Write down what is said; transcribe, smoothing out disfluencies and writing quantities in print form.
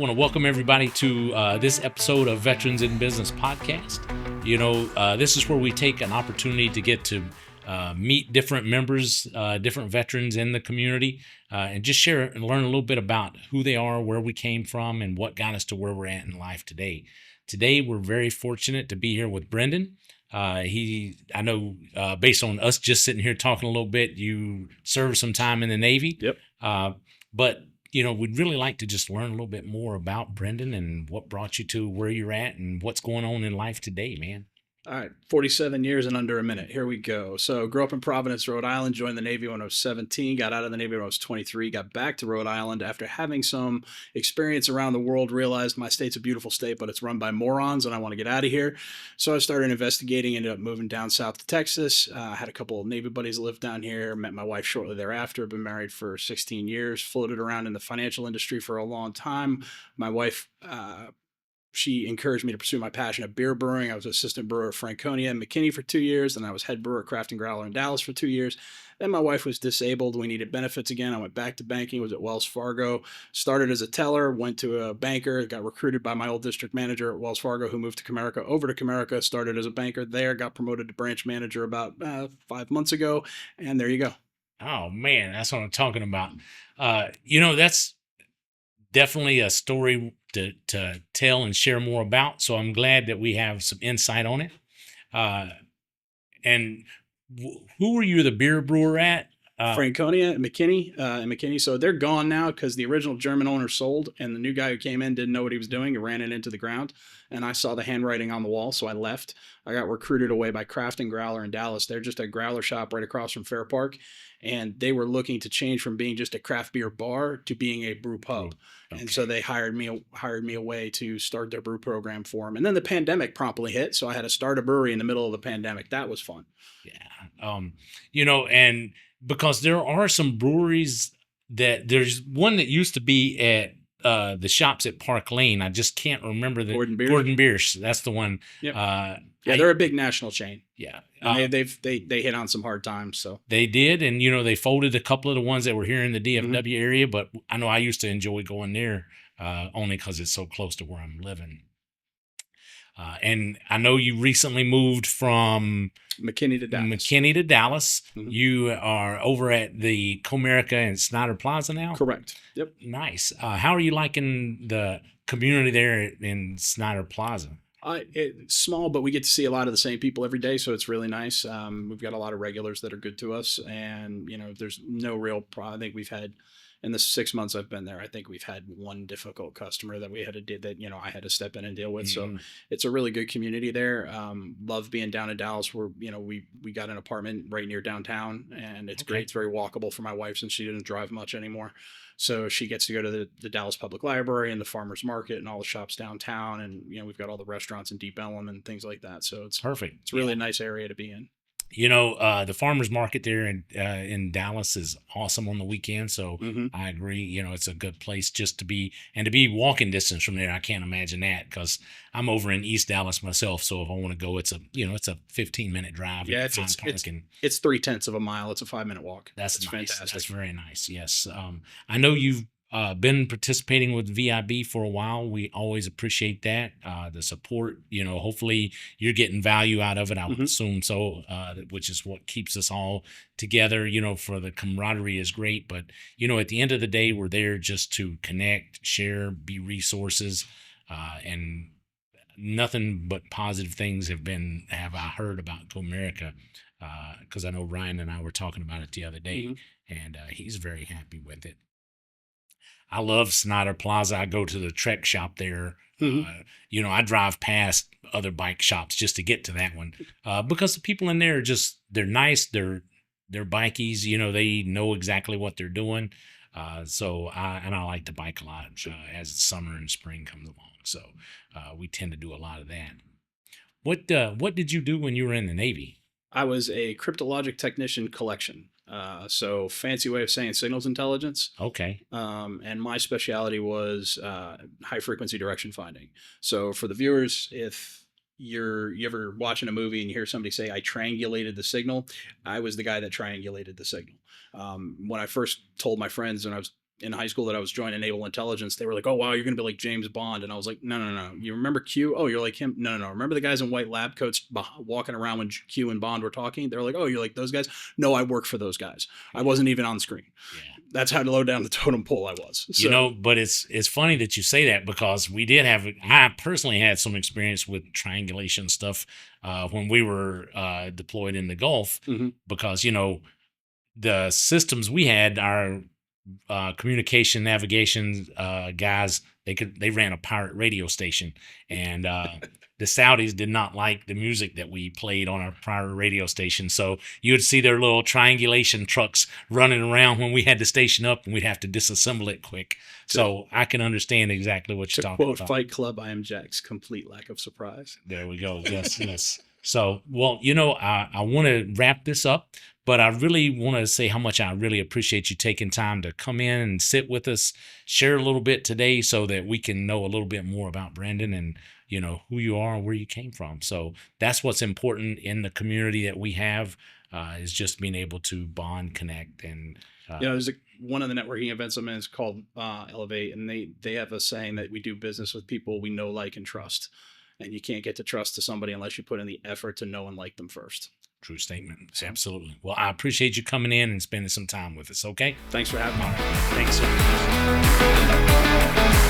want to welcome everybody to this episode of Veterans in Business Podcast. This is where we take an opportunity to get to meet different members, different veterans in the community, and just share and learn a little bit about who they are, where we came from, and what got us to where we're at in life today. Today, we're very fortunate to be here with Brendan. I know based on us just sitting here talking a little bit, you served some time in the Navy. Yep. But we'd really like to just learn a little bit more about Brendan and what brought you to where you're at and what's going on in life today, man. All right, 47 years in under a minute. Here we go. So grew up in Providence, Rhode Island, joined the Navy when I was 17, got out of the Navy when I was 23, got back to Rhode Island after having some experience around the world, realized my state's a beautiful state, but it's run by morons and I want to get out of here. So I started investigating, ended up moving down south to Texas. I had a couple of Navy buddies that lived down here, met my wife shortly thereafter, been married for 16 years, floated around in the financial industry for a long time. My wife, she encouraged me to pursue my passion of beer brewing. I was assistant brewer at Franconia and McKinney for 2 years. Then I was head brewer at Craft and Growler in Dallas for 2 years. Then my wife was disabled. We needed benefits again. I went back to banking, was at Wells Fargo, started as a teller, went to a banker, got recruited by my old district manager at Wells Fargo who moved to Comerica, over to Comerica, started as a banker there, got promoted to branch manager about 5 months ago. And there you go. Oh, man, that's what I'm talking about. That's definitely a story to tell and share more about. So I'm glad that we have some insight on it. And who were you the beer brewer at? Franconia and McKinney. So they're gone now because the original German owner sold and the new guy who came in didn't know what he was doing and ran it into the ground. And I saw the handwriting on the wall, so I left. I got recruited away by Craft and Growler in Dallas. They're just a growler shop right across from Fair Park. And they were looking to change from being just a craft beer bar to being a brew pub. Okay. And so they hired me away to start their brew program for them. And then the pandemic promptly hit. So I had to start a brewery in the middle of the pandemic. That was fun. Yeah. And because there are some breweries there's one that used to be at the shops at Park Lane. I just can't remember the Gordon Biersch. That's the one. Yep. They're a big national chain. Yeah. They hit on some hard times. So they did. And, they folded a couple of the ones that were here in the DFW area, but I know I used to enjoy going there only because it's so close to where I'm living. And I know you recently moved from McKinney to Dallas. Mm-hmm. You are over at the Comerica and Snyder Plaza now? Correct. Yep. Nice. How are you liking the community there in Snyder Plaza? It's small, but we get to see a lot of the same people every day, so it's really nice. We've got a lot of regulars that are good to us, and there's no real problem. I think we've had, in the 6 months I've been there, I think we've had one difficult customer that we had to do that, I had to step in and deal with. Mm-hmm. So it's a really good community there. Love being down in Dallas where, we got an apartment right near downtown and it's great. It's very walkable for my wife since she didn't drive much anymore. So she gets to go to the Dallas Public Library and the farmers market and all the shops downtown. And, we've got all the restaurants in Deep Ellum and things like that. So it's perfect. It's really a nice area to be in. The farmers market there in Dallas is awesome on the weekend. So I agree. It's a good place just to be, and to be walking distance from there. I can't imagine that because I'm over in East Dallas myself. So if I want to go, it's a 15-minute drive. Yeah, it's 0.3 of a mile. It's a 5-minute walk. That's nice. Fantastic. That's very nice. Yes. I know you've been participating with VIB for a while. We always appreciate that, the support. Hopefully you're getting value out of it. I would assume so, which is what keeps us all together. For the camaraderie is great, but at the end of the day, we're there just to connect, share, be resources, and nothing but positive things have I heard about Comerica, because I know Ryan and I were talking about it the other day, and he's very happy with it. I love Snyder Plaza. I go to the Trek shop there. I drive past other bike shops just to get to that one because the people in there are they're nice. They're bikies. They know exactly what they're doing. So I like to bike a lot as summer and spring comes along. So we tend to do a lot of that. What did you do when you were in the Navy? I was a Cryptologic Technician collection. So fancy way of saying signals intelligence. Okay. And my specialty was high frequency direction finding. So for the viewers, if you ever watching a movie and you hear somebody say, I triangulated the signal, I was the guy that triangulated the signal. When I first told my friends when I was in high school that I was joining Naval Intelligence, they were like, "Oh wow, you're gonna be like James Bond," and I was like, "No. You remember Q? Oh, you're like him? No. Remember the guys in white lab coats walking around when Q and Bond were talking? They're like, oh, you're like those guys? No, I work for those guys. I wasn't even on screen. Yeah. That's how low down the totem pole I was. So, But it's funny that you say that, because I personally had some experience with triangulation stuff when we were deployed in the Gulf, because the systems we had, our communication navigation guys, they ran a pirate radio station, and the Saudis did not like the music that we played on our pirate radio station. So you would see their little triangulation trucks running around when we had the station up, and we'd have to disassemble it quick. So I can understand exactly what you're talking about. Quote Fight Club, I am Jack's complete lack of surprise. There we go. Yes. So, well, I want to wrap this up, but I really want to say how much I really appreciate you taking time to come in and sit with us, share a little bit today, so that we can know a little bit more about Brandon and, who you are and where you came from. So that's what's important in the community that we have, is just being able to bond, connect, and there's one of the networking events I'm in is called Elevate, and they have a saying that we do business with people we know, like, and trust. And you can't get to trust to somebody unless you put in the effort to know and like them first. True statement. Absolutely. Well, I appreciate you coming in and spending some time with us. Okay. Thanks for having me. Thanks so much.